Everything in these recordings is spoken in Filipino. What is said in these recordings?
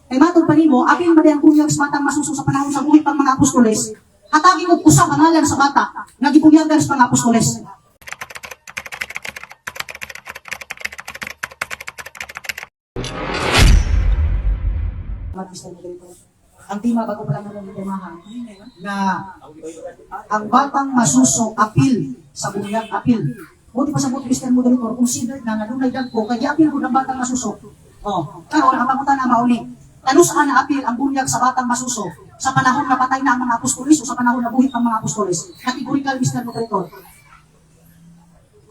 Kay matod pa nimo, akin ba ang bunyag sa batang masuso sa panahon sa buhi pang mga apostoles? Hatagi ko usa ka ngalan sa bata, nga gibunyagan sa mga apostoles. Ang tema bago pa lang ng temahan na ang batang masuso apil sa bunyag apil. Buti pa sa buti Mr. Moderator, considered na nadunay dagko kay apil ko ng batang masuso. Oh, karon ang pangutan na mauni. Kanus-an na apil ang bunyag sa batang masuso sa panahon na patay na ang mga apostoles o sa panahon na buhi ang mga apostoles. Categorical Mr. Moderator.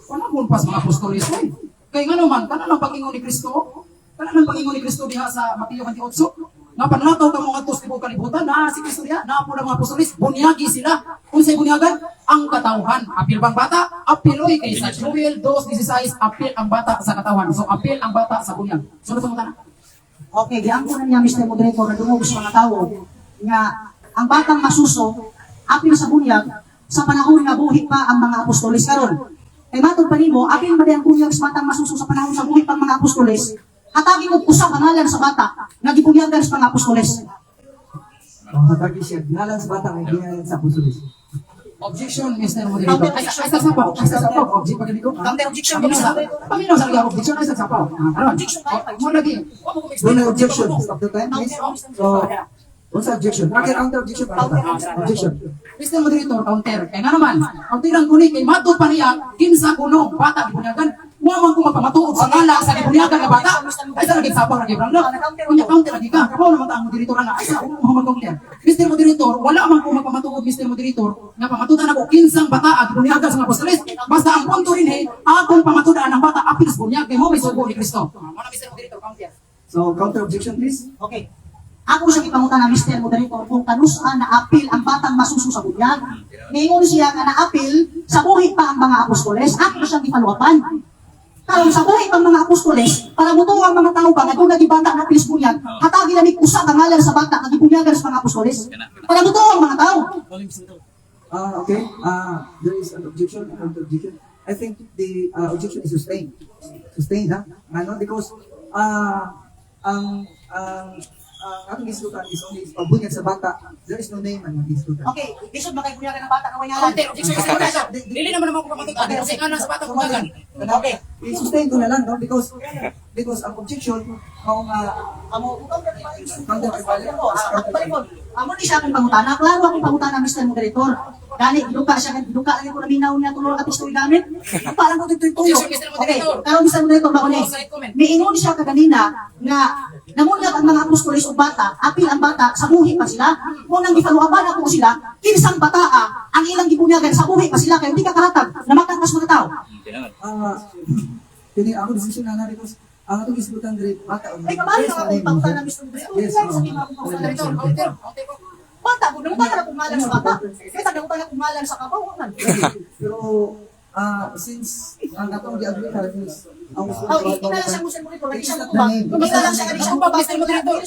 Wala mo pas mga apostoles eh. Kaya nga naman, kanang pag-ingon ni Kristo, kanang pag-ingon ni Kristo diha sa Mateo 28, nga panlataw ka mga tos tibok kalibutan na si Kristo diha, na po ng mga apostoles, bunyagi sila. Kung sa'y bunyagan, ang katawhan. Apil bang bata? Apiloy kay sa Joel 2:16, apil ang bata sa katawhan. So apil ang bata sa bunyag. Sunod sa mga Okay, giangkunan niya Mr. Moderator na dungog sa mga tao nga ang batang masuso apil sa bunyag sa panahon nga buhi pa ang mga apostoles karon. Kay matod pa nimo, apil ba ang bunyag sa batang masuso sa panahon sa buhi pa ang mga apostoles? Hatagi ko usa ka ngalan sa bata nga gibunyagan sa mga apostoles. Hatagi siya ngalan sa bata nga gibunyagan sa apostoles. objection, Mr. Moderator. Ay sa sapaw. Ay sa sapaw. Object pag ko. Counter objection. Paminaw sa ligaw objection ay sa sapaw. Ano? Mo lagi. No objection. Stop the time, please. So, what's the objection? Counter objection. Objection. Mr. Moderator, counter. Kaya nga naman, counteran ko ni kay mato pa niya, kinsa kuno, bata, gibunyagan. Waman ko magpamatuod sa ngala sa gibunyagan nga bata. Ay sa lagi sapaw lagi brang. Kunya counter lagi ka. Kapaw naman ang moderator na. Ay sa Muhammad counter. Mr. Moderator, wala man ko magpamatuod Mr. Moderator nga pamatudan ako kinsang bata at gibunyagan sa mga apostoles. Basta ang punto rin akong pamatudan ang bata apil sa bunyag kay mo may sugo ni Kristo. Muna Mr. Moderator, counter. So, counter objection, please. Okay. Ako sa ipangutan na Mr. Moderator kung kanus-an na apil ang batang masuso sa bunyag. Ngayon siya nga na-apil sa buhi pa ang mga apostoles. Ako siyang ipaluwapan. Karon sa buhi pang mga apostoles, para mutuo ang mga tao ba nga doon nagibata na apil sa bunyag, hatagi na usa ka ngalan sa bata nga gibunyagan sa mga apostoles. Para mutuo ang mga tao. Okay. There is an objection. Counter objection. I think the objection is sustained. Sustained, ha? Ano? Because ang ating islutan is only pagbunyag sa bata. There is no name ang islutan. Okay, isod makibunyagan ng bata nga ngalan. Dili naman ako pamatudan kasi nga sa bata bunyagan. Okay. I-sustain ko na lang, no? Because ang objection, kung Amo ni siya akong pangutana. Klaro akong pangutana, Mr. Moderator. Dali, duka siya, duka lang ko naminaw niya tulong at istoy namin. Parang ko dito'y tuyo. Okay, pero Mr. Moderator, bako ni. Miingon siya kaganina nga namunyag ang mga apostoles o bata, apil ang bata, sa buhi pa sila. Kung nang gipaluaban ako sila, kinsang bataa, ang ilang gibunyagan, sa buhi pa sila, kaya hindi ka kahatag na makakas mga tao. Kini ako decision na because ang atong islutan diri bata Ay, kabali na akong pangutana, Mr. Moderator. Yes, Bata, kung namutan na kung ngalan sa bata. Kaya namutan na kung ngalan sa kapawangan. Pero since ang atong gi-agree ka is ang Oh, ina lang siya Mr. Moderator, hindi siya matubang. Ina lang siya, hindi siya matubang, Mr. Moderator.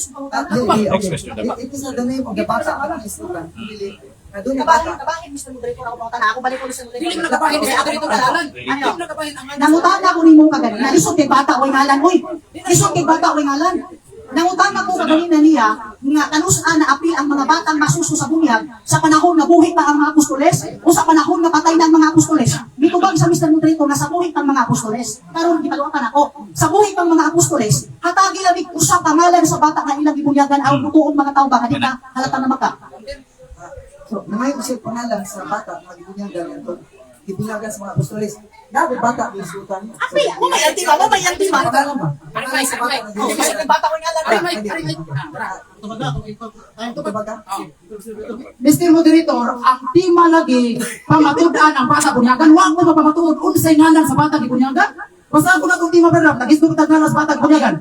It is not the name of the bata ang islutan. Doon yung Kabahin, bata. kabahin, Mr. Moderator, ako pangutana. Ako balik ko, Mr. Moderator. Dili mo nakapahin Mr. Moderator ngalan. Dili mo nakapahin ang ngalan. Nangutana ko ni mo kaganina, lisod kay bata o ngalan, oy. Lisod kay bata o ngalan. Nangutana ko kaganina niya, nga kanus-an na apil ang mga batang masuso sa bunyag sa panahon na buhi pa ang mga apostoles o sa panahon na patay na ang mga apostoles. Mitubag sa Mr. Moderator na sa buhi pang mga apostoles. Karon gipaluwapan ako, sa buhi pang mga apostoles, hatagi lamig usa ka ngalan sa bata nga ilang gibunyagan aron mutuon mga tao ba kadita halata na maka. So, namay ko siya pangalan sa bata na gibunyagan ito. Gibunyagan sa mga apostoles. Dapat bata ang islutan. Apil, mo may antima, mo may antima. Pangalan ba? Aray, Sa bata na Oh, kasi gibunyagan. bata o ngalan. Mr. Moderator, ang tema lagi pamatudan ang bata bunyagan. Wa ko mapamatuod unsay ngalan sa bata gibunyagan. Basta ako na itong tema brother, nag-isbog ngalan sa bata gibunyagan.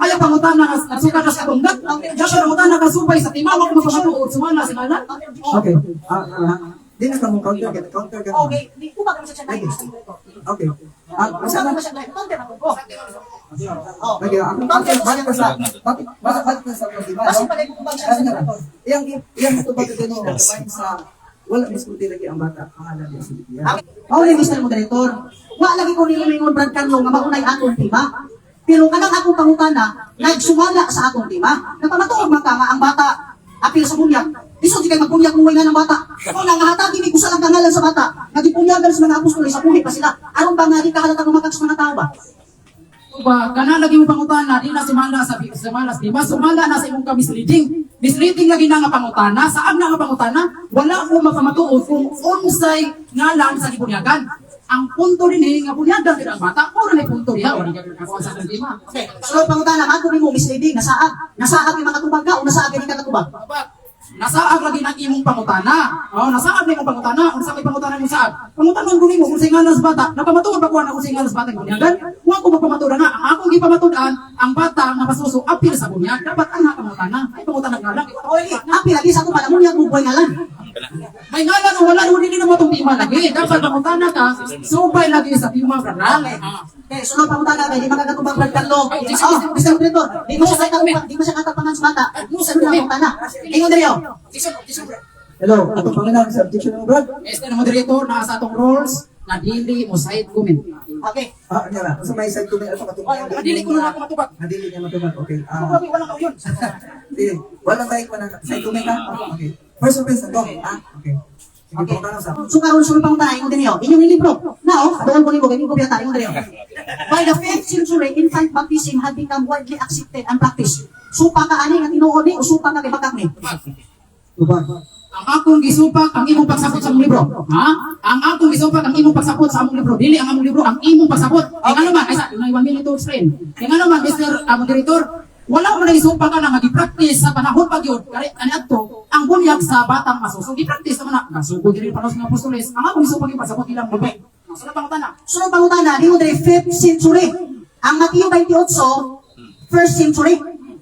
Ayaw pangutan na nasukat na sa tunggat. Dapat pangutan na kasubay sa tema, wa ko mapamatuod sumala sa ngalan. Okay. Di na ka mong counter ka. Counter ka. Okay, di ko ba kami sa channel, Mr. Moderator? Okay. Masama Masama. ba siya dahil? Counter ako ko. Oh. Okay, balik ka sa problema. Kasi pala kung ba siya sa Moderator? Iyang ito ba ito no? Sa wala diskuti lagi ang bata. Pangalan niya sa Biblia. Mao ni Mr. Moderator. Wa lagi ko ni lumingon Brad Carlo nga maunay akong tema. Pero kanang akong pangutana, nagsumala sa akong tema. Napamatuog man ka nga ang bata apil sa bunyag. Iso di kay magbunyag mo nga ng bata. Kung nangahatagi ni kusa lang kangalan sa bata, nagipunyagan sa mga apostol sa buhi pa sila. Aron ba nga di ka halatang umakak sa mga tao ba? Ba, kana lagi mo pangutana, di na sumala sa malas, di ba? Sumala na sa imong ka-misleading. Misleading lagi na nga pangutana. Saan na nga pangutana? Wala ko mapamatuod kung unsay ngalan sa gibunyagan. Ang punto rin nga bunyagan din ang bata, puro na punto niya. Wala ka kakuha sa tema. Okay, so pangutana, ako ni mo misleading, nasaag yung mga katubag ka o nasaag yung katubag? Nasaag lagi ng imong pangutana. Oh, nasaag na imong pangutana. Unsa may pangutana mo saag? Pangutanon ko nimo kung singalan sa bata. Napamatuod ba ko na kung singalan sa bata bunyagan? Wa ko magpamatuod na. Ang akong gipamatudan, ang bata nga masuso apil sa bunyag. Dapat ang pangutana. Ay pangutana nga lang. Apil lagi sa ako pala mo yung buhay ngalan. May ngalan o wala hindi na mo tong tima lagi. Dapat pangutana ka. Subay lagi sa tima brother. Okay, sunod pangutana kay di magkatubag Brad Carlo. Oh, Mr. Moderator, di mo siya katapangan sa bata. Sunod na pangutana. Ingon diri yo. Hello, atong pangalan sa objection mo, Brad? Este na moderator na sa atong rules na dili mo side comment. Okay. Ah, ano na? So may side comment ato katong Dili ko na ako matubag. Nadili niya matubag. Okay. Grabe wala ka yun. Sige. Walang side side comment ha? Okay. First offense na to. Ah, okay. Sige, Okay. pangutana sa. So karon sunod pangutana ingon diri yo. Inyong libro. Now, doon ko nimo kay ko biyata ingon diri yo. By the 5th century, infant baptism had become widely accepted and practiced. Supa ka ani nga tinuod ni o supa ka kay bakak ni? Tubag. Ang akong gisupak ang imong pagsabot sa among libro. Ha? Ang akong gisupak ang imong pagsabot sa among libro. Dili ang among libro ang imong pagsabot. Kaya nga naman, ay sa, na 1 minute to explain. Kaya nga naman, Mr. Moderator, wala mo na isupak ka na nga gi-practice sa panahon pag yun. Kaya ani adto ang bunyag sa batang masuso. Gi-practice naman na. Gasuko dili panos nga apostoles. Ang akong gisupak yung pagsabot ilang libro. Sunod pang utana. Sunod pangutana ingon diri 5th century. Ang Mateo 28, 1st century.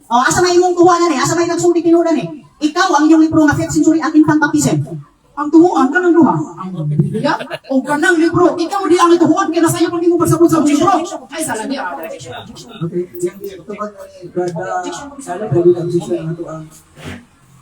O asa may imong kuha na ni? Asa may nagsulti tinuod ni? Ikaw ang iyong libro nga 5th century ang infant baptism. Ang tuhuan ka ng duha. Ang Biblia o kanang libro. Ikaw di ang ituhuan kaya nasa iyo pag imong pagsabot sa among libro. Ay sa lagi. Okay. Tubag ni Brad. Pwede lang objection ato ang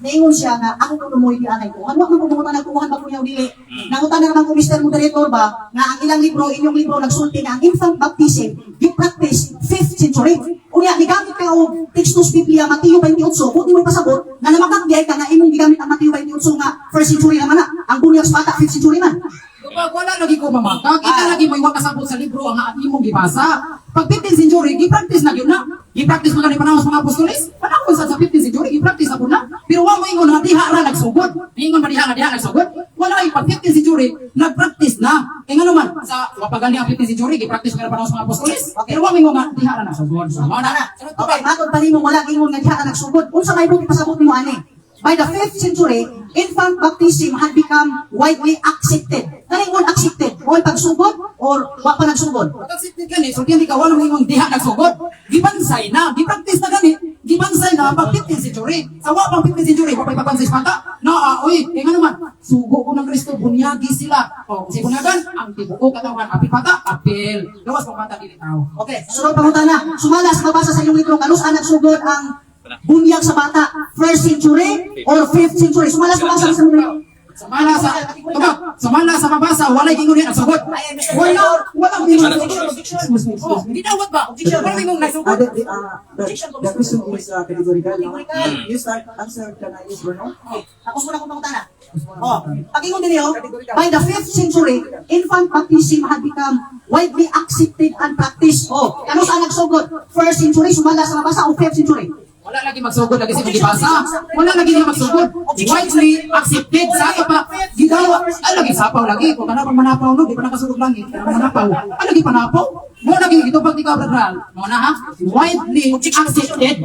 Naingon siya nga ako kuno mo di anay ko. Ano mo kumunta nagkuhan ba kunya dili? Nangutan na naman ko Mr. Moderator ba nga ang ilang libro inyong libro nagsulti nga ang infant baptism gi-practice 5th century. Unya gigamit ka og textus Biblia Mateo 28 kung di mo pasabot na namakakbiyay ka nga imong gigamit ang Mateo 28 nga 1st century naman na. Ang bunyag sa bata 5th century man. Kapag wala lagi ko mamakak, kita lagi mo iwag kasabot sa libro ang imong gibasa. Pag 15th century, gi-practice na yun na. Gi-practice mo na panahon sa mga apostoles. Panahon sa 15th century, gi-practice na po na. Pero wala mo ingon na diha ra nagsugod. Ingon ba diha nagsugod? Wala ay pag 15th century, nag-practice na. Kaya nga naman, sa wapagali ang 15th century, gi-practice mo na panahon sa mga apostoles. Pero wala mo ingon na diha ra nagsugod. So, Mao na na. Okay, matod pa nimo wala ingon nga diha ka nagsugod. Unsa may buti pasabot nimo ani? By the 5th century, infant baptism had become widely accepted. Kaningon accepted? Mo'y pagsugod or wa pa nagsugod? pag-accepted ka ni, so hindi ka wala mo ingon diha nagsugod. Gibansay na, gi-practice na gani. Gibansay na pag 15th century. Sa wa pang 15th century, wa pa ipabansay sa bata. Na, oy, kaya nga naman, sugo ko ng Kristo, bunyagi sila. O, kasi bunyagan, ang tibuko katawan, apil bata, apil. Gawas pang bata, dili tao. Okay, sunod pangutana. Sumalas mabasa sa iyong libro kanus anak sugod ang bunyag sa bata 1st century or 5th century. Sumalas mabasa sa libro. Samala sa mabasa, walay gingon yan ang sagot. Walang gingon ang sagot. Oh, ginawat ba? Walang gingon ang sagot. the question is categorical. No? You start answer can I yes or no? Tapos muna kong pangutana. Oh, pag-ingon din niyo, by the 5th century, infant baptism had become widely accepted and practiced. Oh, kanus anak sugod 1st century, sumalas sa mabasa o 5th century. Wala lagi magsugod lagi sa magibasa. Wala lagi niya magsugod. Widely accepted sa ato pa. Gidawa. Lagi sapaw lagi. Kung ka na pang manapaw no, di pa nakasugod langit. Manapaw. Lagi panapaw. Mo lagi ito pag di ka bradral. Mo na ha? Widely accepted.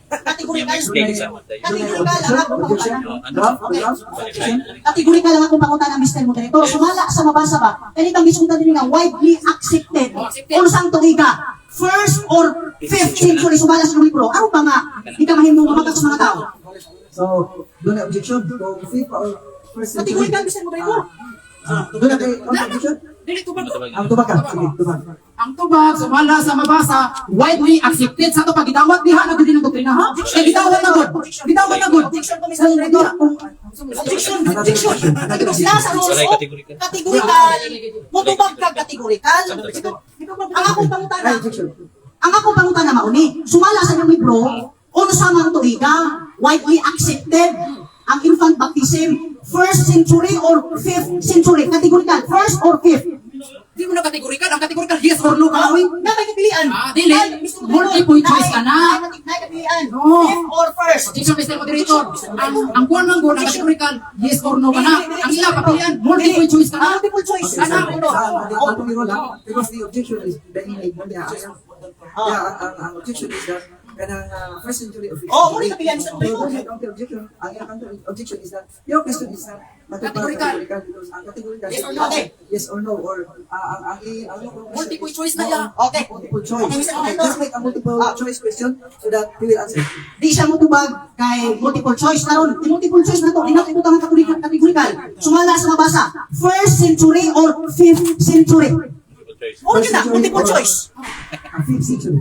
Kategorikal. Kategorikal ang akong Objection? pangutana. Drop? Objection? Kategorikal ang akong pangutana, Mr. Moderator. Sumala sa mabasa ba? Kanitang gisundan din nga widely accepted. Unsang tuiga? 1st or 5th century sumala sa libro. Ano pa nga? Di ka mahimong mamatak sa mga tao. So, doon na objection kung fifth or first century. Kategorikal, Mr. Moderator. Doon na kayo objection? Dili tubag. Ang tubag ka. Sige, tubag. Ang tubag, sumala sa mabasa, widely accepted sa ito pag gidawat diha na gud ng doktrina ha? Eh gidawat na gud. Gidawat na gud. Nasa rules of kategorikal. Mutubag ka kategorikal. Ang akong pangutana. Objection. Ang ako pangutana mauni, sumala sa inyong libro, unsa man tuiga, widely accepted ang infant baptism, 1st century or 5th century, categorical, 1st or 5th. Di mo na kategorikan, ang kategorikan yes or no ka. Na may kapilian. Dili. Multiple choice ka na. Na kapilian. Oo. 5th or 1st. Objection, Mr. Moderator. Ang kuwan man ang kategorikan, yes or no ka na. Ang ila papilian, multiple choice ka na. Multiple choice. Okay, Ano? because the objection is being made on the answer. Ang objection is that kanang first century of Oh, muna kapilian sa Pero ang counter objection, ang counter objection is that your question is not Categorical. because ang categorical Yes or no, okay. yes or no, or Multiple choice na yan. Okay. multiple choice. Okay, Mr. Okay, Moderator. just make a multiple choice question so that he will answer. Di siya mutubag kay multiple choice. Karon, multiple choice na to, dinakibutang categorical. Sumala sa mabasa, 1st century or 5th century. Oh, yun na, multiple choice. Ang 5th century.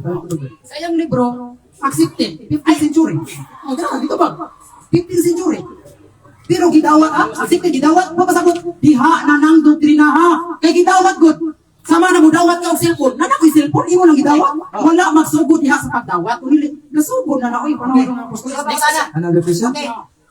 Sa iyang libro, accepted, 15th century. O, gano'n, dito ba? 15th century. Pero gidawat, accepted, gidawat, papasagot, diha na nang doktrina ha. Kay gidawat, good. Sama na mo dawat ka og cellphone. Nana ko'y cellphone, imo lang gidawat. Wala magsugod diha sa pagdawat. Unili, nasugod na na, oy, panahon ng apostol. Next na. Another question? Okay.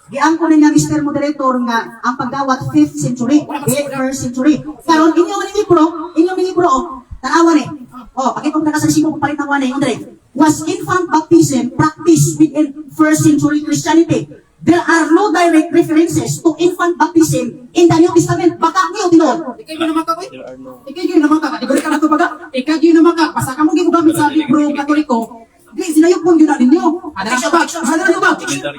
Giangko na niya, Mr. Moderator, nga ang pagdawat 5th century, 1st century. Karon inyong libro, tanawan eh. Oh, pakitong nakasarsibo kung palit ng wane, Andre. Was infant baptism practiced within 1st century Christianity? There are no direct references to infant baptism in the New Testament. Baka niyo tinuod. Ikay yun naman ka, koy? Ikay yun naman ka, kategorika na ito baga. Ikay yun naman ka, basta ka mo ginugamit sa libro katoliko, di, sinayok pong yun na ninyo. Ada na ba? Ada na ba?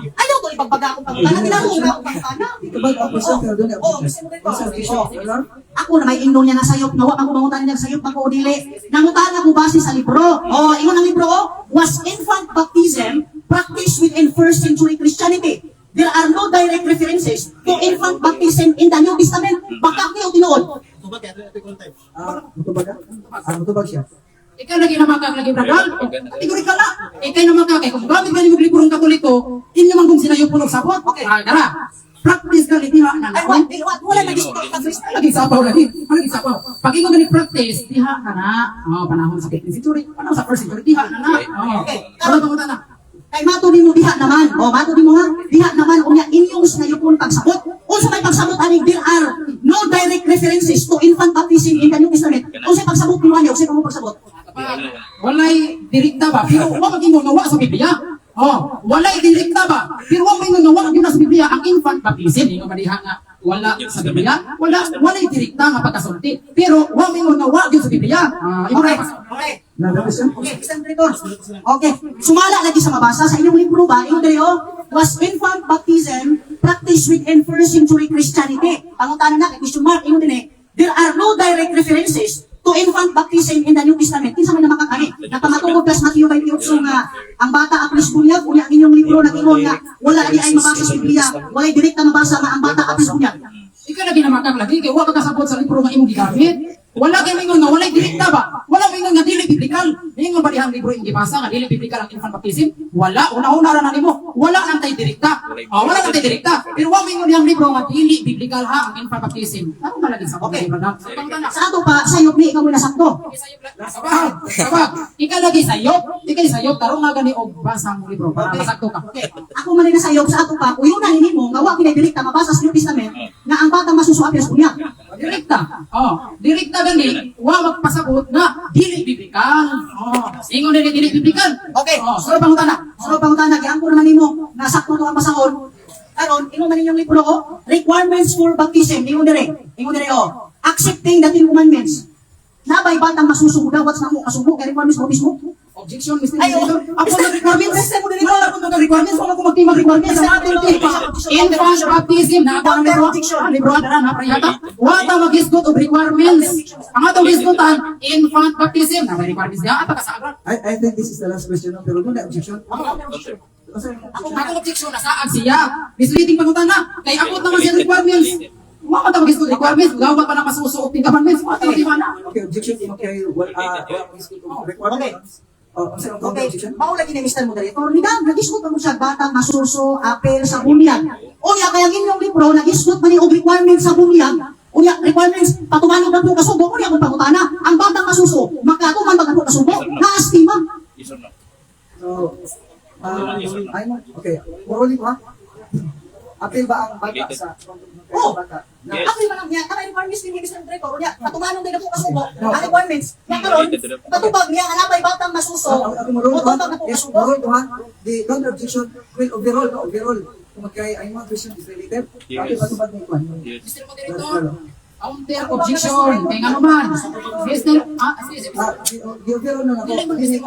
Ayaw to ipagbaga akong pagkana. Tinanong akong pagkana. About question, pero doon Oh, objection. Mr. What's the objection, Moderator. Your Honor? Ako na may ingnon niya na sayop, nawa ang kumangutan niya sayop ako o dili. Nangutan ako base sa libro. Oh, ingon ang libro, was infant baptism practiced within 1st century Christianity? There are no direct references to infant baptism in the New Testament. Baka niyo tinuod. Mutubag ka? Mutubag siya. Ikaw lagi naman ka, lagi bragal. Kategorika na. Ikay naman ka, kay kung gamit ka yung librong katoliko, inyo man kung sinayok punog sabot. Okay, dara. Practice ka diha na Ay, na. wala nag-isip ang Kristo. Lagi sapaw lagi. Lagi sapaw. Pag ikaw ganit practice, diha ka na. Oh, panahon sa 15th century, panahon sa 1st century, diha na na. Oh. Okay. Karon tungkol na. Kay matuli mo diha naman. O, matuli mo ha. Diha naman. Unya, inyong sinayupon pagsabot. Unsa may pagsabot ani, there are no direct references to infant baptism in the New Testament. Unsa pagsabot mo ani, unsa mo pagsabot? Walay direkta ba? Pero wa maging nga sa Biblia. Oh, walay direkta ba? Pero wa may nga wa gyud sa Biblia ang infant baptism, ingon ba diha nga wala sa Biblia? Walay direkta nga pagkasulti. Pero wa may nga wa gyud sa Biblia. Imo Okay. ra Okay. Another question? Okay, isang traitor. Okay. Sumala lagi sa mabasa sa inyong libro ba? Ingon diri was infant baptism practiced within 1st century Christianity? Pangutan na kay question mark ingon diri. There are no direct references to infant baptism in the New Testament. Kinsa man namakakani? Napamatungod plus Matthew 28 nga ang bata aplis bunyag unya ang inyong libro nag-ingon nga wala di ay mabasa sa Biblia, wala direkta mabasa nga ang bata aplis bunyag. ikaw lagi namakak lagi kay wa ka kasabot sa libro nga imong gigamit. Wala kay mingon nga walay direkta ba? Wala mingon nga dili biblikal. Mingon ba dihang libro imong gibasa nga dili biblikal ang infant baptism? Wala, una-una ra na nimo. Wala nang tay direkta. Wala nang tay direkta. Pero wa mingon dihang libro nga dili biblikal ha ang infant baptism. Ano ba lagi sa Okay. okay. Sa ato pa, sayop ni ikaw mo nasakto. Sabah, ikaw lagi sayop, ikay sayop tarong nga gani og basa ang libro para masakto ka. Okay. Ako man na sayop sa ato pa, uyunan nimo nga wa kinay direkta mabasa sa New Testament nga ang bata masusuapil sa bunyag. Direkta. Oh, direkta gani, wa magpasabot na dili biblikal. Oh, ingon dili biblikal. Okay. Oh, sura pangutana. So pangutana gyang ko naman nimo nga sakto to ang basahon. Karon ingon man ninyong libro requirements for baptism ingon dire. Ingon dire accepting the 10 commandments. Nabay batang masusugo daw what's na mo kasugo kay requirements mo mismo. Objection, Mr. Ay, Director. Ako Mr. ng requirements. Mr. Moderator. Wala ako ng requirements. Wala ko magtimang requirements. Sa ating infant baptism. Na ako ng libro. Libro na na prayata. Wala mag-isgot of requirements. Ang atong isgotan, infant baptism. Na may requirements niya. At pagkasagrat. I think this is the last question, no? Pero doon na objection. Ako objection na saag siya. Misleading pangutan na. Kay ako naman siya requirements. Wala ka mag-isgot requirements. Gawat pa na masusuot ng governments. Wala ka na. Okay, objection. Okay, well, is to requirements. Ang second Okay, objection. mao lagi ni Mr. Moderator, nag-isgot pa mo siya batang masuso, apel sa bunyag. Unya, kaya inyong libro, nag-isgot pa ni og requirements sa bunyag. Unya, requirements, patumanog na po kasubo. Unya, kung pangutana, ang batang masuso, makatuman ba na po kasubo? Naastima. So, okay. Muruli ko ha. Apil ba ang bata sa Oo. bata? Yes. Ako man niya, kami requirements ni Mr. Director, niya, patumanong din ako kasubo, ang requirements, niya karon, patubag niya, hanapay batang masuso, Ako muruli ko patubag ha. na po Yes, kasubo. muruli ko ha. The counter objection will overall, no, overall. Kung magkaya ay mga question is related. Yes. Apil patubag na ikuan. Yes. Mr. Moderator, counter objection. Kaya nga naman, Mr. Sige. The overall na ako. Sige.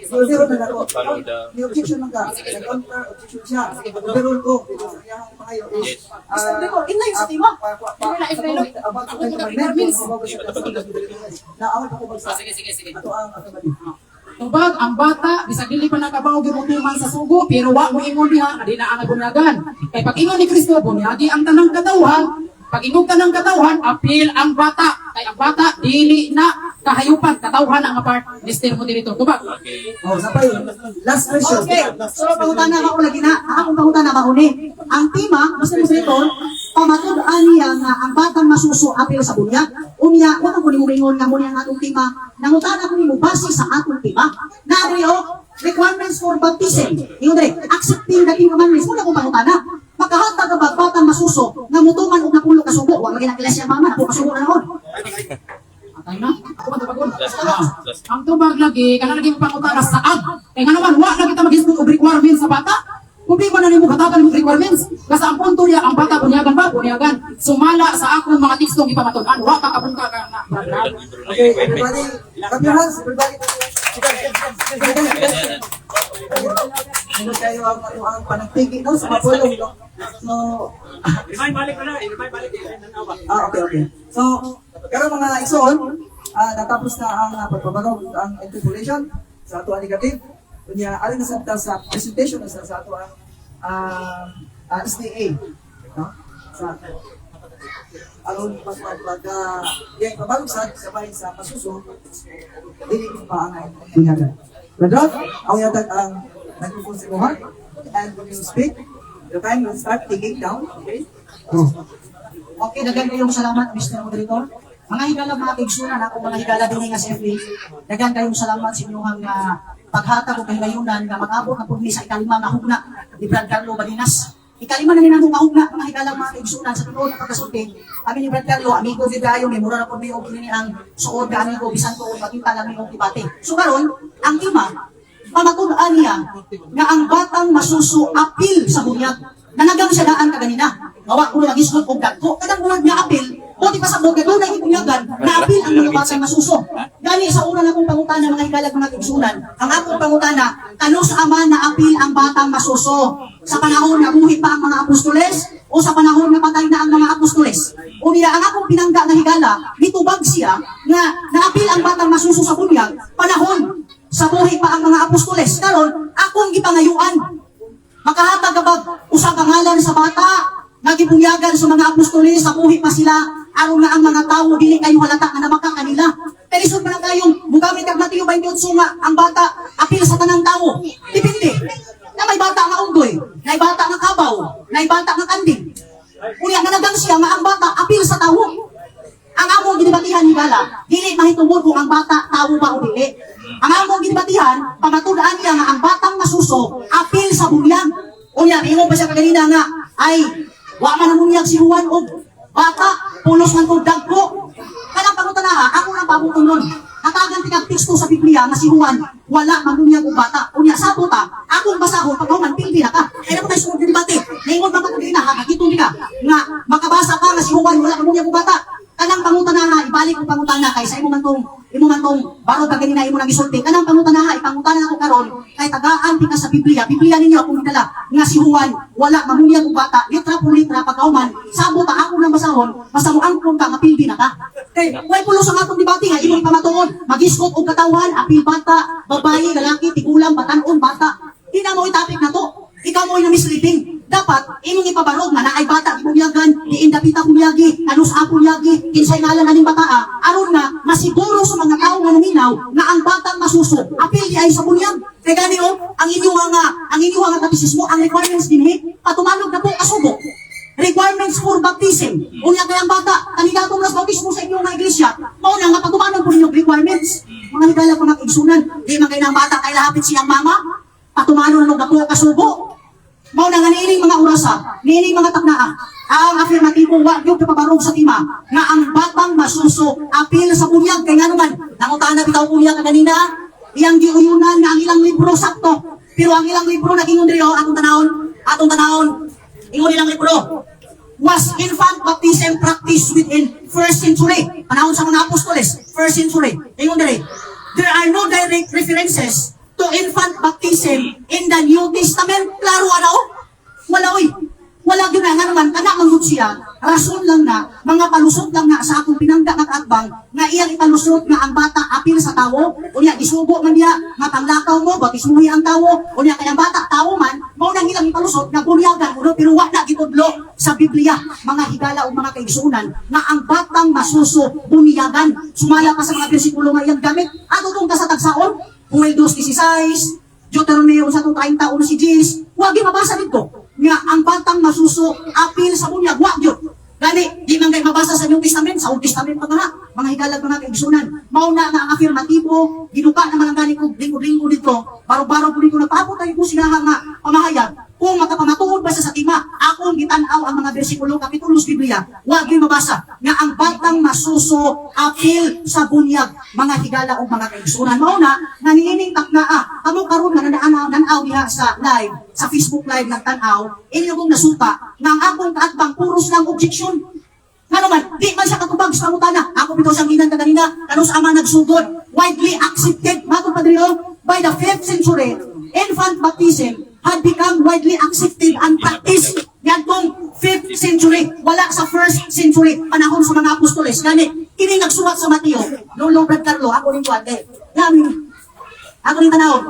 The overall na ako. Follow the- The objection lang ka. The counter objection siya. Overall ko. Because ang iyang pangayo is Yes. Mr. Director, inline sa tima. Naawal ako bagsa. Sige. Ato ang automatic. Tubag, ang bata, bisag dili pa nakabaw gimutuman sa sugo, pero wa mo ingon diha, adi na ang bunyagan. Kay pag ingon ni Kristo, bunyagi ang tanang katawhan, pag ingon tanang katawhan, apil ang bata. Kay ang bata, dili na kahayupan, katawhan ang apart. Mr. Moderator, tubag. Okay. Oh, sapay. Last question. Okay, so pangutana ako lagi na, akong pangutana ba uni. Ang tima, Mr. Moderator, pamatud-an niya nga ang batang masuso apil sa bunyag. Unya, wala ko ni mo ingon nga muna ang atong tima. Nangutana ko ni mo base sa atong tima. Nari o, requirements for baptism. Ingon dre, accepting the Ten Commandments. Muna kong pangutana. Makahatag ka ba batang masuso nga mutuman og napulo ka subo? Wa magina klasya mama, napo kasubo na noon. Atay na. Ako man tubagon. Last. Ang tubag lagi, kana lagi pangutana saad. Kay nga naman, wa na kita mag-isgot og requirements sa bata. Problema na nimo katagan mo requirements. Kasi ang punto niya, ang bata bunyagan ba? Bunyagan. Sumala sa akong mga tekstong ipamatunan. Wa ka kabungka ka na. Okay, everybody, clap your hands, everybody. Ano kayo ang panagtigi, no? Sa mapulong, no? So, okay. So, karon mga igsoon, natapos na ang pagpabagaw, ang interpolation sa ato ang negative. Kunya, alin na sa presentation sa ato ang SDA, no? Sa alon yung pabalog sa sabay sa masuso, dili ko pa ang bunyagan. Brother, ako yatag ang microphone sa buhat, and when you speak, the time will start ticking down, okay? Oh. Okay, dagan kayong salamat, Mr. Moderator. Mga higala mga kaigsunan, ako mga higala din nga sa FB, dagan kayong salamat sa inyong paghatag o kahigayunan nga mag-abot na pugni sa ikalima nga hugna ni Brad Carlo Balinas. Ikalima na ninang hugna, mga higala mga kaigsunan sa tinuod na pagkasulti. Kami ni Brad Carlo, amigo di tayo, may mura na po may opinion ang suod ka amigo, bisan ko makita lang may debate. So karon, ang ima, pamatud-an niya nga ang batang masuso apil sa bunyag. Nanagang siya daan ka ganina. Gawa ko lang isgot og dagko. Kadang bulag nga apil, o di pa sa bogad doon na ibunyagan, na apil ang mga batang masuso. Gani sa una na kong pangutana mga hikalag mga kaigsunan, ang akong pangutana, kano sa ama na apil ang batang masuso? Sa panahon na buhi pa ang mga apostoles o sa panahon na patay na ang mga apostoles? O nila ang akong pinangga na higala, mitubag siya nga naapil ang batang masuso sa bunyag, panahon sa buhi pa ang mga apostoles. Karon, akong gipangayuan. Makahatag ka ba usa ka ngalan sa bata, nagibunyagan sa mga apostoles, sa buhi pa sila, aron nga ang mga tao, dili kayo halata nga namaka kanila. Telisod pa na kayong, mugamit kag Mateo 28 nga, ang bata, apil sa tanang tao. Dipindi. Na may bata nga unggoy, may bata nga kabaw, may bata nga kanding. Unya nga nagang siya nga ang bata, apil sa tao. Ang among ginibatihan ni Gala, dili mahitungod kung ang bata tao ba o dili. Ang among ginibatihan, pamatud-an niya nga ang batang masuso, apil sa bunyag. Unya, ingon pa siya kaganina nga, ay, wa man ang bunyag si Juan o bata, pulos man kong dagko. Kanang pangutanaha, ako lang pabuton nun. Natagan tikag teksto sa Biblia nga si Juan, wala manunyag o bata. Unya, sa puta, akong basahon, pagkaman, pildi na ka. Kaya naman tayo sunod yung debate. Naingon ba matugin na, hakakitong ka, nga makabasa ka nga si Juan, wala manunyag o bata. Kanang pangutanaha, ibalik ko pangutana kay sa imo man tong barod ka ganina imo nang isulti. Kanang pangutanaha, ipangutana nako karon kay tagaan tika sa Biblia. Biblia ninyo akong dala nga si Juan wala mamunyag og bata, litra por litra pagkauman. Sabot ta ako nang basahon, basta mo ang ka nga pildi na ka. Kay way pulo sa atong debate nga imong pamatuon, magisgot og katawan, apil bata, babayi, lalaki, tigulang, batan-on, bata. Di na mo itapik na to. Ikaw mo na misleading. Dapat, imong ipabarog nga na ay bata ibunyagan, diindapita kunyagi, anus ako kunyagi, kinsay ngalan aning bataa, aron nga, masiguro sa mga tao nga naminaw, nga ang batang masuso, apil di ay sa bunyag. Kaya gani o, ang inyong nga kapisismo, ang requirements din patumanog na po kasubo. Requirements for baptism. Unya kaya ang bata, kanigatong nas bautismo sa inyong nga iglesia, mauna nga patumanog po ninyong requirements. mga higala mga kaigsunan, di man kay nang bata kay lapit siyang mama, patumano ng gapo kasubo. Mao na nga niining mga orasa, niining mga taknaa, ang afirmatibo wa gyud kapabarog sa tima nga ang batang masuso apil sa bunyag kay nganuman nangutaan na bitaw bunyag kanina iyang giuyunan nga ang ilang libro sakto pero ang ilang libro nagingon diri atong tanawon ingon ilang libro was infant baptism practiced within first century panahon sa mga apostoles first century ingon diri there are no direct references to infant baptism in the New Testament. Klaro ano? Wala oy. Wala gyud nga naman kana manggod siya. Rason lang na mga palusot lang na sa akong pinangga nga atbang nga iyang ipalusot nga ang bata apil sa tawo. Unya gisugo man niya nga panglakaw mo batismuhi ang tawo. Unya kay ang bata tawo man mao nang ilang ipalusot nga bunyagan uno pero wa na gitudlo sa Biblia mga higala o mga kaigsunan nga ang batang masuso bunyagan. Sumala pa sa mga bersikulo nga iyang gamit. Ato tong kasatagsaon Joel 2:16, Deuteronomio 1:30 si Jis, wag mabasa dito. Nga ang batang masuso apil sa bunyag, wag yun. Gani, di man kayo mabasa sa New Testament, sa Old Testament pa nga, mga higalag mga kaigsunan. Mauna nga ang afirmatibo, ginuka na mga gani ko, lingkod-lingkod dito, baro-baro po dito, napapot tayo po sila nga pamahayag. Kung makapamatuod ba sa tima, akong gitanaw ang mga bersikulo, kapitulos Biblia, wag yung mabasa, nga ang batang masuso apil sa bunyag, mga higala o mga kaigsunan. Mauna, nga niining taknaa, kamo karon nga nanaw diha sa live, sa Facebook live nagtanaw, inyo kong nasuta, nga ang akong kaatbang puros lang objection. Nga naman, di man siya katubag sa pangutana. Ako bitaw siyang ginan kanina, kanus ama nagsugod, widely accepted, matong padrilo, by the 5th century, infant baptism had become widely accepted and practiced yan tong 5th century, wala sa 1st century, panahon sa mga apostoles. Gani, ini nagsulat sa Mateo, Lolo Brad Carlo, ako rin kuwate. Ako rin tanaw,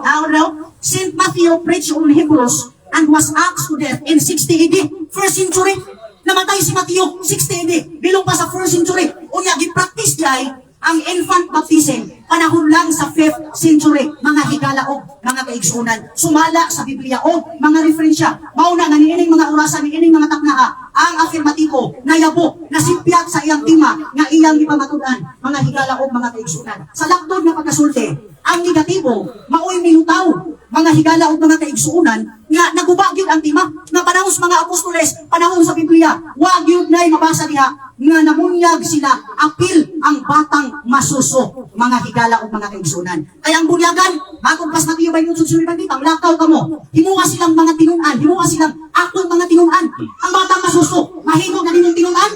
St. Matthew preached on Hebrews and was asked to death in 60 AD, 1st century. Namatay si Matthew, 60 AD, bilong pa sa 1st century. Unya, gi-practice jay ang infant baptism, panahon lang sa 5th century, mga higala o mga kaigsunan, sumala sa Biblia o mga referensya. Mauna nga niining mga orasan, niining mga taknaa, ang afirmatibo, nayabo, nasipyat sa iyang tima, nga iyang ipamatudan, mga higala o mga kaigsunan. Sa laktod na pagkasulti, ang negatibo, maoy milutaw, mga higala o mga kaigsuunan, nga nagubagyod ang tima, nga panahon sa mga apostoles, panahon sa Biblia, wagyod na'y mabasa niya, nga namunyag sila, apil ang batang masuso, mga higala o mga kaigsunan. Kaya ang bunyagan, bagong pas Mateo ba yung sunsuri bandit, ang lakaw ka mo, himuha silang mga tinunan, himuha silang akong mga tinunan, ang batang masuso, mahimo na ninyong tinunan,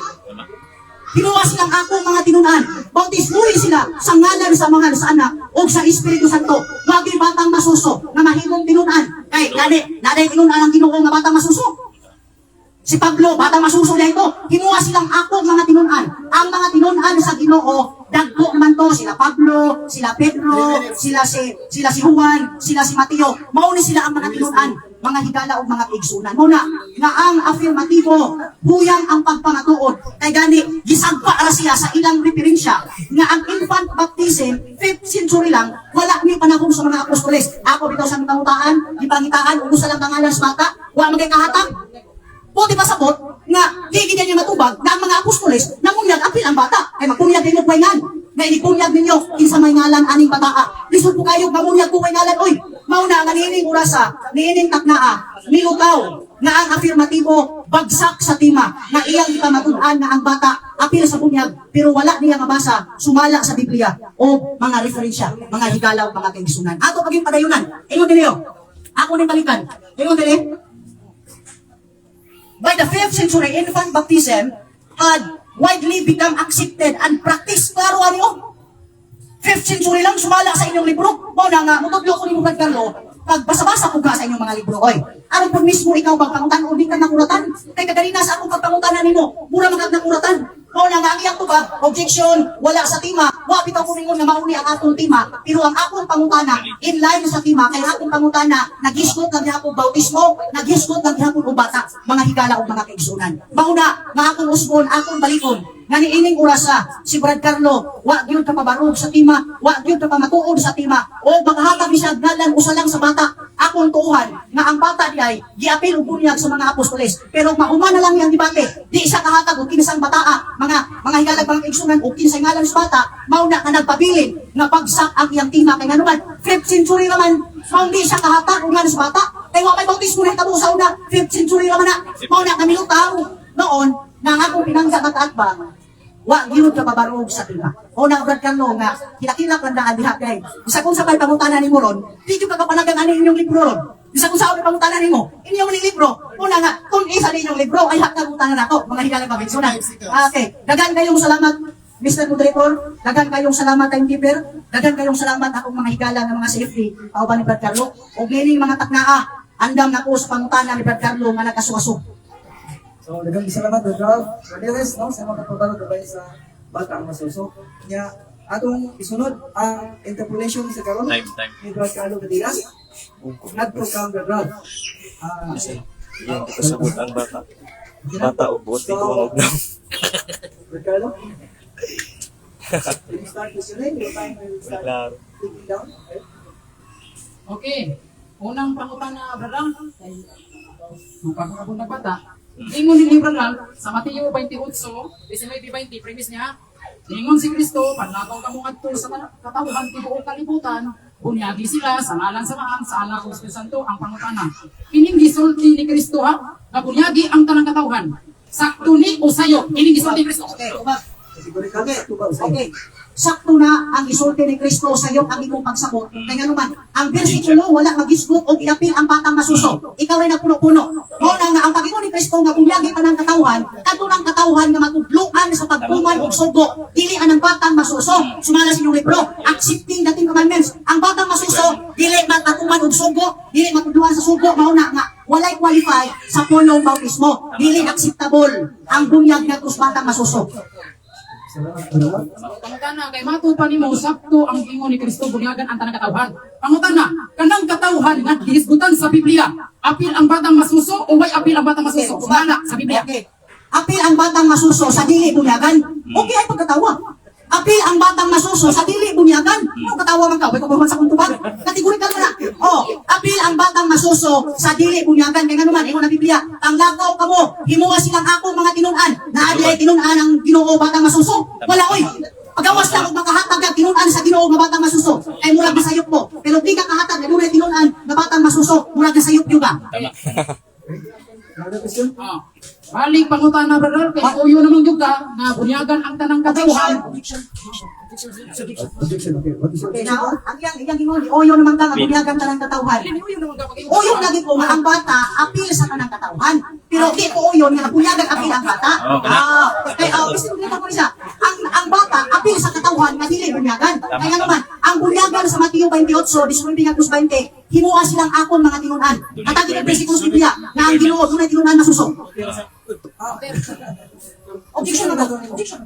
hinuha silang akong mga tinunan, bautismuhin sila sa ngalan sa mga sa anak o sa Espiritu Santo, wagi batang masuso, na mahimong tinunan, kay naday tinunan ang Ginoo nga batang masuso. Si Pablo, batang masuso niya ito, himuha silang akong mga tinunan. Ang mga tinunan sa Ginoo, dagko naman to, sila Pablo, sila Pedro, sila si Juan, sila si Mateo. Mauni sila ang mga tinunan, mga higala o mga kaigsunan. Muna, nga ang afirmatibo, huyang ang pagpangatuod. Kay gani, gisagpa ra siya sa ilang referensya, nga ang infant baptism, 5th century lang, wala ni panahon sa mga apostoles. Ako bitaw sa pangutaan, ipangitaan, ubusa lang pangalan sa bata, wala magay kahatag. Buti pa sabot nga di niya matubag na ang mga apostoles namunyag apil ang bata ay magpunyag ninyo kuwaingan nga inipunyag ninyo kinsa may ngalan aning bataa lisod po kayo mamunyag po kuwaingalan oy mauna nga niining urasa niining taknaa nilutaw nga ang afirmatibo bagsak sa tima nga iyang ipamatudan nga ang bata apil sa bunyag pero wala niya mabasa sumala sa Biblia o mga referensya mga higala o mga kaigsunan ato paging padayunan ingon dinyo ako ning balikan ingon dinyo. By the 5th century, infant baptism had widely become accepted and practiced. Klaro ano? 5th century lang, sumala sa inyong libro. Muna nga, mutudlo ko ni Brad Carlo, pagbasa-basa ko ka sa inyong mga libro. Oy, ano po mismo ikaw bang pangutan o di ka nakuratan? Kay kaganina sa akong pagpangutanan nimo, mura magag nakuratan. Muna nga, ang iyang tubag, objection, wala sa tima, wapit ako ningon nga mauni ang atong tima, pero ang akong pangutana, in line sa tima, kay akong pangutana, nag-hiskot ng gihapon bautismo, nag-hiskot ng gihapon o bata, mga higala o mga kaigsunan. Mauna, nga akong usbon, akong balikon, nga niining orasa si Brad Carlo wa gyud ka pabarog sa tima, wa gyud ka pamatuod sa tima, o maghatag siya ngalan usa lang sa bata. Akong tuuhan nga ang bata diay giapil og bunyag sa mga apostoles, pero mahuman na lang yang debate, di siya kahatag og kinsang bataa, mga higalag mga igsunan og kinsay ngalan sa bata, mao na ka nagpabilin nga pagsak ang iyang tima kay nganuman 5th century naman, mao di siya kahatag og ngalan sa bata. Kay wa may bautismo na hitabo sa una, 5th century naman na, mao na kami lutaw noon nga ang akong pinangga kataatbang wa gyud ka babarog sa tima. O nang Brad Carlo nga kilakilak lang daan diha kay isa kung sa pay pangutanan nimo ron, di jud ka kapanagan ani inyong libro ron. Isa kung sa pangutanan nimo, inyong ni libro. Una nga kung isa ni inyong libro ay hatag utanan nato mga higalang mabigsunan. Okay, dagan kayong salamat Mr. Moderator, dagan kayong salamat timekeeper, dagan kayong salamat akong mga higala ng mga safety, kauban ni Brad Carlo, o gining mga taknaa, andam na ko sa pangutanan ni Brad Carlo nga nakasuwasok. So, dagang salamat, Brad. Madalas, no, sa mga kapabalo gabay sa bata ang masuso. Nya, atong isunod ang interpolation sa karon Time. ni Brad Carlo Gadiras. Nagpo kang Brad. Yan, kita sabot ang bata. Bata o buti ko ang ugnaw. Brad Carlo? Can you start listening? Your time will start Klaro. ticking down. Okay? Okay. Unang pangutana, brother. Magpapakabong na bata. Ingon ni Brother sa Mateo 28:19-20, premise niya, ingon si Kristo, panlakaw ka mong adto sa katawhan tibuok kalibutan, bunyagi sila sa ngalan samahan sa anak ng Espiritu Santo ang pangutana. Kining gisulti ni Kristo ha, nga bunyagi ang tanang katawhan. Sakto ni o sayo, kining gisulti ni Kristo. Okay, ubag. Siguro ikaw, ito ba? Okay. Sakto na ang isulti ni Kristo sa iyo ang imong pagsabot. Kaya naman, ang bersikulo wala magisgot o iapil ang batang masuso. Ikaw ay nagpuno-puno. Muna nga ang pag-ingon ni Kristo nga bunyagi pa ng katawhan, kadto ng katawhan nga matudluan sa pagtuman og sugo, dili anang batang masuso. Sumala sa inyong libro, accepting the 10 commandments. Ang batang masuso, dili matatuman og sugo, dili matudluan sa sugo, mao na nga walay qualify sa punong bautismo. Dili acceptable ang bunyag nga kus batang masuso. Salamat, salamat. Pangutana, kay matupan nimo sakto ang ingon ni Kristo bunyagan ang tanang katawhan. Pangutana, kanang katawhan nga gihisgutan sa Biblia, apil ang batang masuso o way apil ang batang masuso? Sumala sa Biblia. Okay. Apil ang batang masuso sa dili bunyagan. Okay ay pagkatawa. Apil ang batang masuso sa dili bunyagan. Ano katawa man ka? Way ko sa kuntubag. Kategorikal mo na. Oh, apil ang batang masuso sa dili bunyagan. Kaya nga naman, ingon na Biblia, ang lakaw ka mo, himuha silang akong mga tinunan, na adi ay tinunan ang Ginoo batang masuso. Wala oy. Pagawas lang og makahatag ang tinunan sa Ginoo nga batang masuso. Ay murag nasayop mo. Pero di ka kahatag na dunay tinunan nga batang masuso, murag nasayop yo ka. Another question? Balik pangutana, brother, kay uyo namang yung ka, nga bunyagan ang tanang katawhan. Objection, okay. What is your Okay, objection? now, ang iyang gingon, oyo naman ka, mabunyagan ka ng katawhan. Uyo naman ka pag-ingon. Uyon lagi ko nga ang bata, apil sa kanang katawhan. Pero di ko uyon nga bunyagan apil ang bata. Gusto ko ko siya. Ang bata, apil sa katawhan, nga dili bunyagan. Kaya naman, ang bunyagan sa Mateo 28:19-20, himuha silang akon mga tinunan. Katagi ng bersikulo sa Biblia, na ang Ginoo dunay tinunan na suso. Objection na ba? Objection.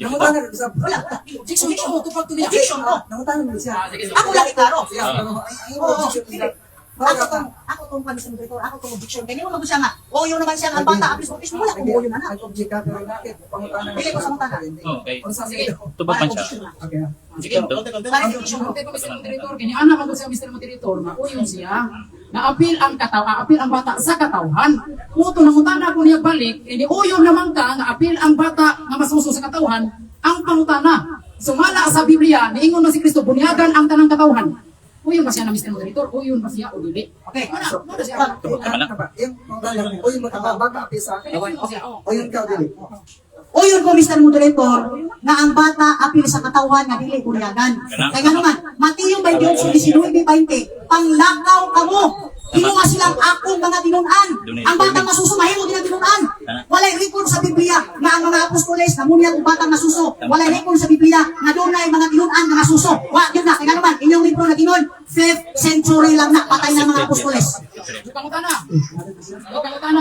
Nangutangan ka sa... Wala. Objection mo, tupag to niya. Objection ko. Nangutangan mo siya. Ako lagi klaro. Ang Oo, objection dili. nila. Ako tong pansin dito, ako tong objection. Kaya mo siya nga, oyo naman siya ang bata, apil sa wala kung oyo na na. Nag-object ka, pero bakit? Pangutangan Dili ko sa mutana. Okay. Sige. Tubag man siya. Okay. Sige, Clarification ko. Ante ko Mr. Moderator, kini ana man ko siya Mr. Moderator, nga uyon siya. Na apil ang apil ang bata sa katawhan. Muto nang utana ko niya balik, ini uyon naman ka nga apil ang bata nga masuso sa katawhan, ang pangutana. Sumala sa Biblia, niingon na si Kristo bunyagan ang tanang katawhan. Uyon ba siya na Mr. Moderator? Uyon ba siya o dili? Okay. Ano siya? Yung pangutangan mo, o yung matababa ka sa akin, Uyon siya. o yung ikaw dili. Uyon ko, Mr. Moderator, nga ang bata apil sa katawan nga dili bunyagan. Kaya nga naman, Mateo 28:19-20, panglakaw ka mo. Himuha silang akong mga tinunan. Ang batang masuso, mahimo din ang tinunan. Walay record sa Biblia nga ang mga apostoles namunyag ang batang masuso. Walay record sa Biblia nga dunay mga tinunan nga masuso. Wa, yun na. Kaya nga naman, inyong libro na ginon, 5th century lang na patay ng mga apostoles. Pangutana,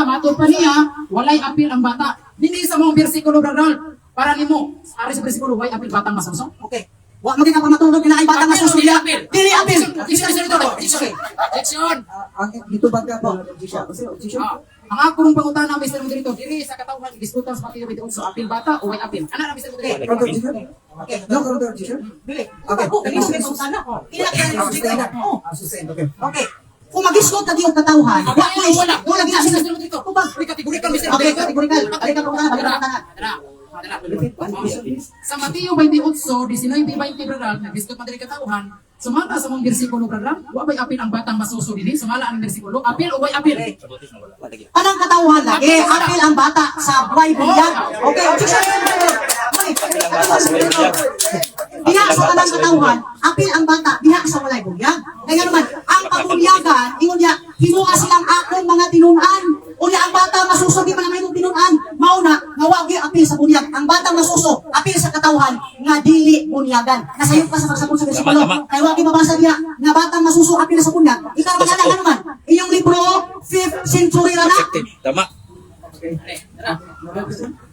matod pa niya, walay apil ang bata. Dili sa mga bersikulo, brother, para nimo, ari sa bersikulo, walay apil batang masuso. Okay. Wa mo ka pa matulog na ay bata nga susulya. Dili apil. Objection, Mr. Auditor. Objection. Objection. Ang dito ba ka po? Objection. Kasi objection. Ang akong pangutana, Mr. Moderator, dili sa katawhan diskutan sa Mateo 28 apil bata o way apil. Ano na, Mr. Moderator? Counter objection? No counter objection? Dili. Okay. Ako dili sa sana. Ila ka Sustain. Oh. Sustain. Okay. Okay. Kung mag-iskot na di yung katawhan, wala gina Mr. sila. Moderator. Kubag. May kategorikal, Mr. Okay, Moderator. kategorikal. Alika po kana, balik na. Sa Mateo 28, 19-20, brother, nag-discuss man diri katawhan, sumala sa mong bersikulo, brother, wa bay apil ang batang masuso dili, sumala ang bersikulo, apil o way apil? Anong katawhan lagi? Apil ang bata sa buhay bunyag. Okay, objection. Diha sa kanang katawhan, apil ang bata, diha sa walay bunyag. Kaya naman, ang pabunyagan, ingon niya, himuha silang akong mga tinunan. Unya ang bata masuso, di man ang imong tinunan. Mauna, nga wagi apil sa bunyag. Ang bata masuso, apil sa katawhan, nga dili bunyagan. Nasayop ka sa pagsabot sa bersikulo. Kaya wagi mabasa niya, nga batang masuso, apil sa bunyag. Ikaw magana ka naman. Iyong libro, 5th century na na. Tama.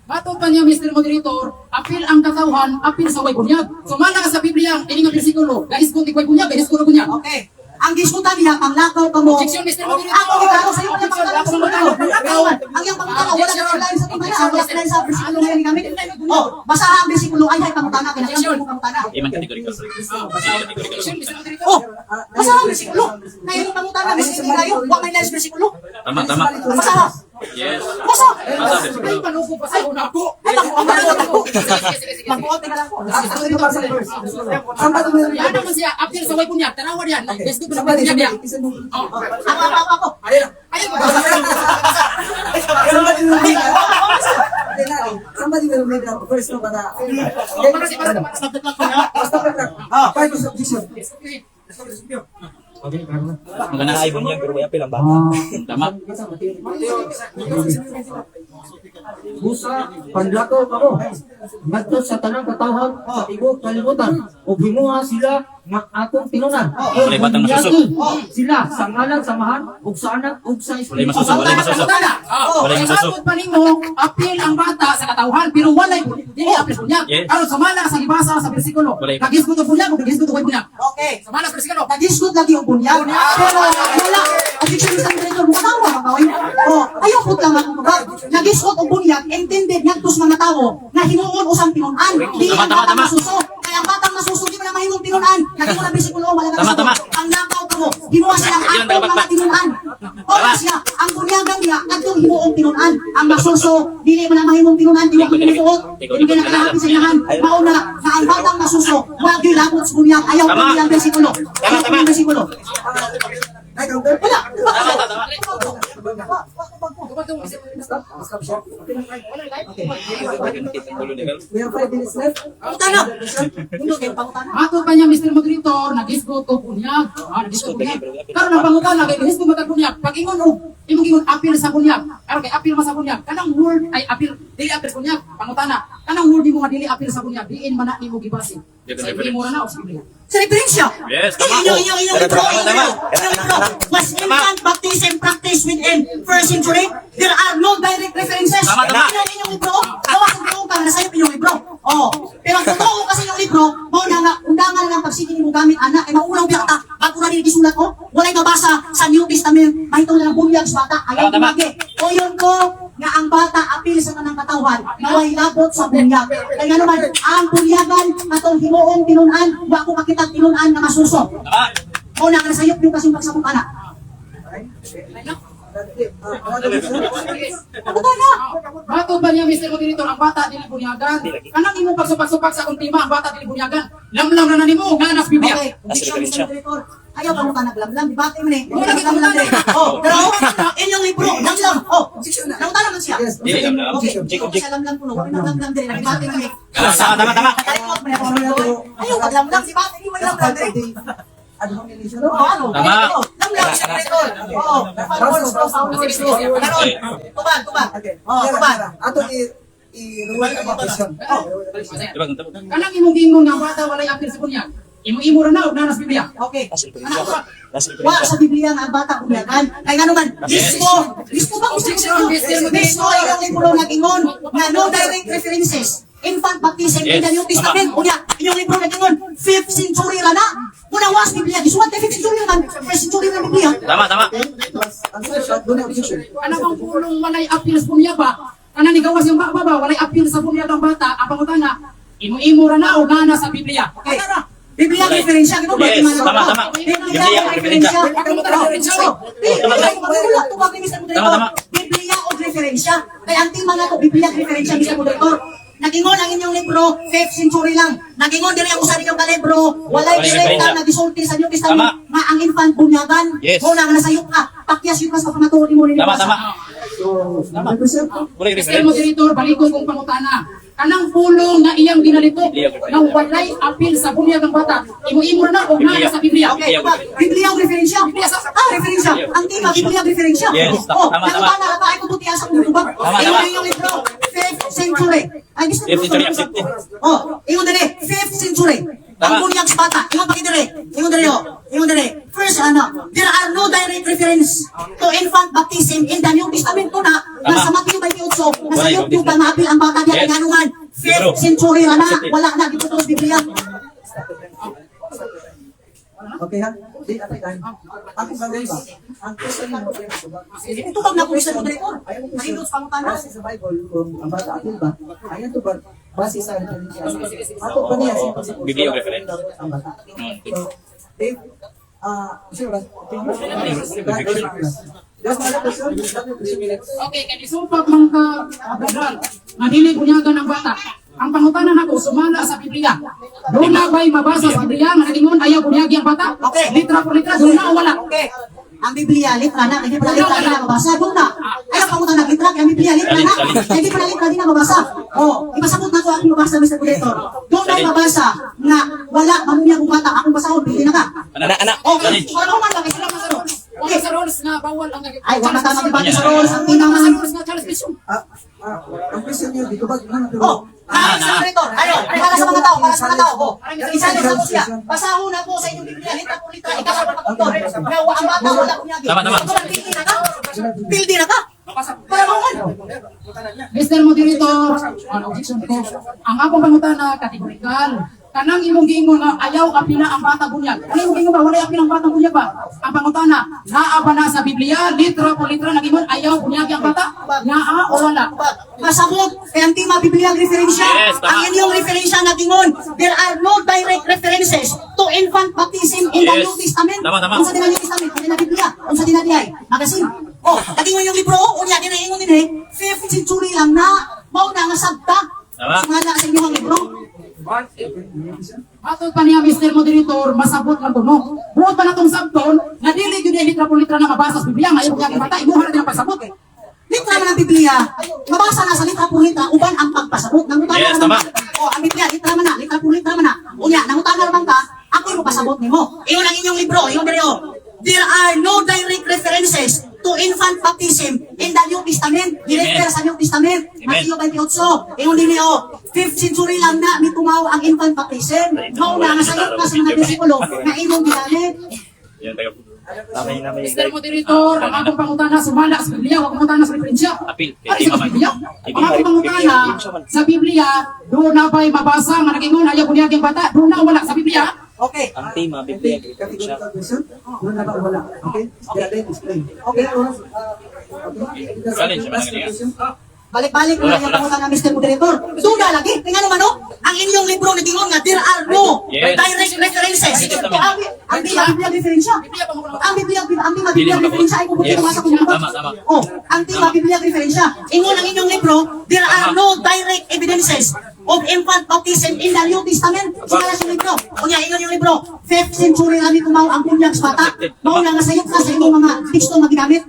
Bato pa niya, Mr. Moderator, apil ang katawhan, apil sa way bunyag. Sumala ka sa Biblia, ining ang bersikulo, gais kung way bunyag, gais ko na bunyag. Okay. Ang diskutan niya, panglakaw ka mo. Objection, Mr. Moderator. Ako, ikaw, sa'yo ko na pangalaman sa mga panglakawan. Ang iyong pangutana, wala ka lain sa tingala, wala ka lain sa bersikulo ngayon kami. Oh, basta ang bersikulo ay pangutana, kinakailangan mo pangutana. Iman kategorikal. Objection, Mr. Moderator. Oh, basta ang bersikulo. Ngayon yung pangutana, bersikulo kayo, huwag may lain sa bersikulo. Tama, tama. Basta ha. Yes. Basta. Ay, panuko pa sa una ko. Ay, magbuot ako. Sige. Magbuot ka lang po. Ako dito pa sa verse. Somebody will Yan naman siya, apil sa way bunyag, tanawan yan. Gais ko na Somebody bunyag niya. Ako. Ayun. Ayun. Somebody will make Somebody will make a verse no para. Stop it lang. Five is objection. Maganda ay bunyag pero way apil ang bata. Tama. Busa, panlakaw kamo. Ngadto sa tanang katawhan, sa tibok kalibutan, ug himuha sila nga akong tinunan. Walay batang masuso. Sila sa ngalan samahan ug sa anak ug sa Walay espiritu. masuso, walay masuso. Walay masuso. Sabot pa nimo, apil ang bata sa katawhan, pero walay dili apil bunyag. Yes. Aron sumala sa gibasa sa bersikulo. Walay. Kagis ko to bunyag, ug kagis ko to way bunyag. Okay. Sumala sa bersikulo. Nag-diskut lagi yung bunyag. Pero wala. Objection sa director, mukatawa ka kawin. Oh, ayaw po lang ako ba? Nag-diskut ang bunyag, intended nagtos mga tao na hinuon usang tinunan. Di ang Tama, batang tama. masuso. Kaya ang batang masuso, di mo na mahimong tinunan. Lagi mo na bisikulo, wala na Tama, masuso. tama. Ang nakaw ka mo, ginuha silang Yan ang akong mga dapat. tinunan. O siya, ang bunyagan niya, nagtong hinuong tinunan. Ang masuso, dili mo na mahimong tinunan, di mo kinimuot. Hindi ka nakalapit sa inahan. Mauna, na ang batang masuso, wag yung labot sa bunyag. Ayaw ko nilang bersikulo. Ayaw ko nilang bersikulo. Ay, counter. Wala. Stop siya. Tulo legal. We have 5 minutes left. Pangutana. Hindi kayo pangutana. Ato pa niya, Mr. Moderator, nag-isgo to bunyag. Nag-isgo bunyag. Karon ang pangutana kay nag-isgo matag bunyag. Pag ingon og imong ingon apil sa bunyag. Aron kay apil man sa bunyag. Kanang word ay apil, dili apil sa bunyag. Pangutana. Kanang word nimo nga dili apil sa bunyag. Diin man na nimo gibasi. Sa imo na o sa Biblia. Sa referensya. Yes, tama. Inyong was infant baptism practice within first century. There are no direct references. Tama, tama. Inyong libro. Gawa sa libro ka na sa'yo inyong libro. Oh. Pero ang totoo kasi yung libro, mo na nga, undangan lang pagsige mo gamit, anak, ay maulang biya ka, bago na nilagisulat ko, walay mabasa sa New Testament, mahitong na lang bunyag sa bata, ayaw Tama, tama. kumagi. O yun ko, nga ang bata apil sa kanang katawhan, naway labot sa bunyag. Kaya naman, ang bunyagan, atong himuong tinunan, wa ko makita tinunan na masuso. Tama. O na, nasayop yung kasing pagsabot anak. Ano tayo na? Bato ba niya, Mr. Moderator, ang bata dili bunyagan? Kanang imong pagsupak-supak sa akong tima, ang bata dili bunyagan. Lamlam na nimo, nga nas Biblia. Okay, objection, Mr. Director. Ayaw pa mo ka naglamlam, di ba? Tingnan mo eh. Wala kita Naglamlam wala. din. Oh, pero inyong libro, lamlam. Oh, objection na. Nauta naman siya. Yes. Dili lamlam. Okay, Jacob, siya lamlam puno. Wala naglamlam din. Nagibati kami. Tama. Ayaw ka lamlam, si Bati, hindi mo lamlam din. Admonition. Oh, ano? Tama. Lamlam, Mr. Director. Oh, followers. Tubag. Oh, tubag. Ato i-ruwan ang question. Diba, ganito? Kanang imong gingon nga ang bata walay apil sa bunyag. Imo-imo ra na og nanas Biblia. Okay. Nasa Wa referensya. sa Biblia nga ang bata bunyagan. Kaya nga naman, Disko ba gusto ko Objection, Mr. Moderator. Disko, ilang libro nag-ingon nga no direct references. infant baptism in the Yes, New Testament. Unya, inyong libro na gingon, 5th century ra na. Muna was Biblia, gisulat kay 5th century man, 1st century na Biblia. Tama, tama. Ang sir, doon ang objection. Ano bang pulong walay apil sa bunyag ba? Ano ni gawas yung baba ba? Walay apil sa bunyag ang bata. Ang pangutana, imo ra na o gana sa Biblia. Okay. Biblia diferensya gitu Yes, tama. Biblia diferensya. Tama. Biblia o diferensya. Kaya ang tema na to Biblia diferensya Mr. Moderator. Nagingon ang inyong libro 5th century lang. Nagingon diri ang usa ninyong kalibro, walay direkta na gisulti sa New Testament nga ang infant bunyagan. Yes. Mo na nga nasayop ka. Pakyas yung mas pamatuon mo rin. Tama. So, represent, Muna Mr. reference. Moderator, balikon kong pangutana. Kanang pulong na iyang ginalito na walay apil sa bunyag ang bata. Imo-imo na o gana sa Biblia. Okay, diba? Biblia ang referensya. Referensya. Ang tema, Biblia ang referensya. Yes, tama. Nakita na ata ay kumutiya sa kumutubag. Tama. Yung libro, 5th century. Ay, gusto 5th century accepted. Ingon dali, 5th century. Ang Tama. bunyag sa bata. Ingon pagi dali. Ingon dali. First, there are no direct reference to infant baptism in the New Testament ko na nasa Matthew 28, nasa YouTube na maapil ang bata niya Yes. kanungan. 5th Libro. century na Accepted. wala na dito sa Biblia. okay ha? Di, atay tayo. Ang bagay ba? Ang question mo, Ito bang napulisan mo dito? Mahinos pang tanas. base sa Bible, kung ang bata apil ba, ayan to ba, base sa referensya. Ato pa niya, Biblia ang reference. ang bata. So, if, sure ba? Just another question. Okay, kaya isupag mga kabral, nga dili bunyagan ang bata. Ang pangutanan nako sumala sa Biblia. Doon na ba'y mabasa sa Biblia nga nagingon ayaw bunyagi ang bata? Okay. Litra por litra, doon na o wala? Okay. Ang Biblia, litra na. Hindi pa na litra din na mabasa. Doon na. Ay, ang pangutan ng litra. Ang Biblia, litra na. Hindi pa na litra din na mabasa. Ipasabot na ko akong mabasa, Mr. Moderator. Doon na mabasa na wala mamunyag ang bata. Akong basahon, pili na ka. Anak. Okay. Ano man lang, Sila sa rules. Okay, sa rules nga bawal ang ay, wala ka mag-ibati sa rules. Ang tinang sa rules nga Charles Bishop. Ang question niyo, di ko ba, Mr. Moderator, para sa mga tao, para sa mga tao. Isa na sa musya. Basahon na po sa inyong Biblia. Litra po litra. Ikaw ang pagkaktor. Nga ang bata, wala bunyagi. Tama. Pildi na ka. Pildi na ka. Para maungan. Mr. Moderator, ang objection ko, ang akong pangutana kategorikal. Kanang imong giingon nga ayaw apila ang bata bunyag. Ano imong giingon ba wala apila ang bata bunyag ba? Ang pangutana, naa ba na sa Biblia litra por litra nagingon ayaw bunyagi ang bata? Naa o wala? Masabot, kaya ang tema Biblia ang referensya. Yes, tama. Ang inyong referensya na gingon, there are no direct references to infant baptism in the Yes. New Testament. Tama. Kung sa New Testament, kung sa Biblia, kung sa dinadiay, magasin. Nagingon yung libro, unya, dinaingon din 5th century lang na, mao na nga sabta. Tama. Sumala sa inyong libro. Atod pa niya Mr. Moderator, masabot lang to no. Buot pa na tong sabton, nga dili gyud ay litra por litra na mabasa sa Biblia nga ayaw bunyagi ang bata, imuha na din ang pagsabot. Litra man ang Biblia, mabasa na sa litra por litra, uban ang pagpasabot. Nangutana Yes, naman tama. ka. Ang Biblia, litra man na, litra por litra man na. Unya, nangutana naman ka, ako yung pasabot nimo. Iyon ang inyong libro, iyon dito. There are no direct references to infant baptism in the New Testament. Direkter sa New Testament. Matthew 28. Iyon din niyo, 5th century lang na mitumaw ang infant baptism. Mauna nga sayot na sa mga disipolo na inyong ginamit. Yan, taga. Namay. Mr. Moderator, ang akong pangutana sumala sa Biblia, wag pangutana sa referensya. Apil. Ano sa Biblia? Ang akong pangutana sa Biblia, doon na ba'y mabasa nga nagingon ayaw bunyagi ang bata? Doon na o wala sa Biblia? Okay. Ang tema, I Biblia. think, categorical question, doon na ba wala? Okay? Yeah, then explain. Okay, Challenge, mga ganyan. Balik-balik na yung pangutan ng Mr. Moderator. Duda lagi. Tingnan naman no? Ang inyong libro na gingon nga, there are no Yes. direct references. Ang Biblia diferensya. Ang Biblia diferensya ay pupunta Yes. sa kumulong. Tama. Ang tema Biblia diferensya. Ingon ang inyong libro, there are no direct evidences of infant baptism in the New Testament. Sumala sa libro. Kunya, ingon yung libro. 5th century lang ito ang bunyag sa bata. Mao na nga sayot ka sa inyong mga teksto na ginamit.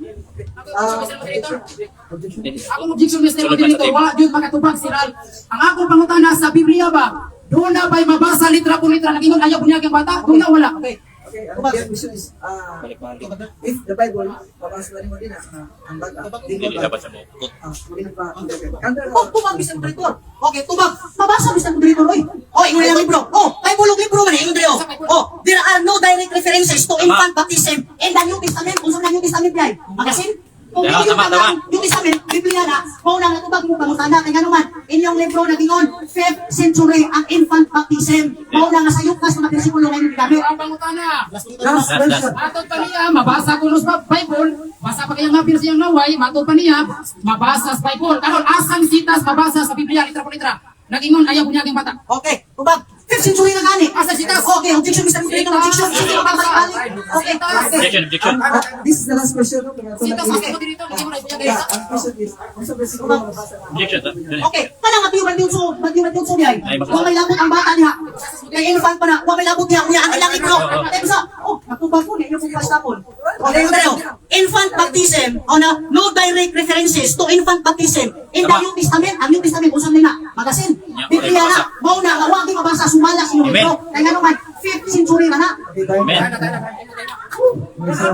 Akong objection Mr. Moderator, wala yun makatubag sila. Ang akong pangutana sa Biblia ba? Doon na ba'y mabasa litra por litra nagingon ayaw bunyagi ang bata? Doon na wala. Okay. Okay, ang question is, if the Bible, mabasa na rin mo din ang bata, Dili dapat sa bukot. Tubag, Mr. Moderator. Okay, tubag. Mabasa, Mr. Moderator. Oy, ingon yung libro. May bulog libro man, ingon dito. There are no direct references to infant baptism in the New Testament. Kung sa New Testament yan. Magasin? Kung Tama, hindi tama, tama. yung Testament, Biblia na, kung nang natubag mo pangutana, kaya naman, inyong libro na gingon, 5th century, ang infant baptism. Mao na nga sa yukas mga bersikulo ngayon ginamit. Ang pangutana. Last question. Matod pa niya, mabasa ko sa Bible, basa pa kayang mapil siyang naway, matod pa niya, mabasa sa Bible. Karon asang sitas mabasa sa Biblia, litra por litra. Nagingon ayaw ko niya ang bata. Okay, tubag. 5th century na gani. Asa sitas? Okay, objection, Mr. Moderator, objection. Sige, mabalik-balik. Okay, Objection, objection. This is the last question. No? Sitas sa ko dito, nagingon ay kuya Yeah, gaysa. ang question is, kung sa versikulo mabasa na. Objection. Okay, kanang matiyuman din so, niya. Ay, Wa may labot ang bata niya. Kay infant pa na, wa may labot niya, uya ang ilang ibro. Kaya sa, natubag po niya, yung pagpas tapon. Okay, yung tayo. Infant baptism, no direct references to infant baptism. In the Tama. New Testament, ang New Testament, usang nila, magasin. Yeah, Biblia na, mau na, nga wagi mabasa, sumala sa inyong Amen. libro. Kaya nga naman, 5th century na na. Okay, tayo. Amen. Okay, so,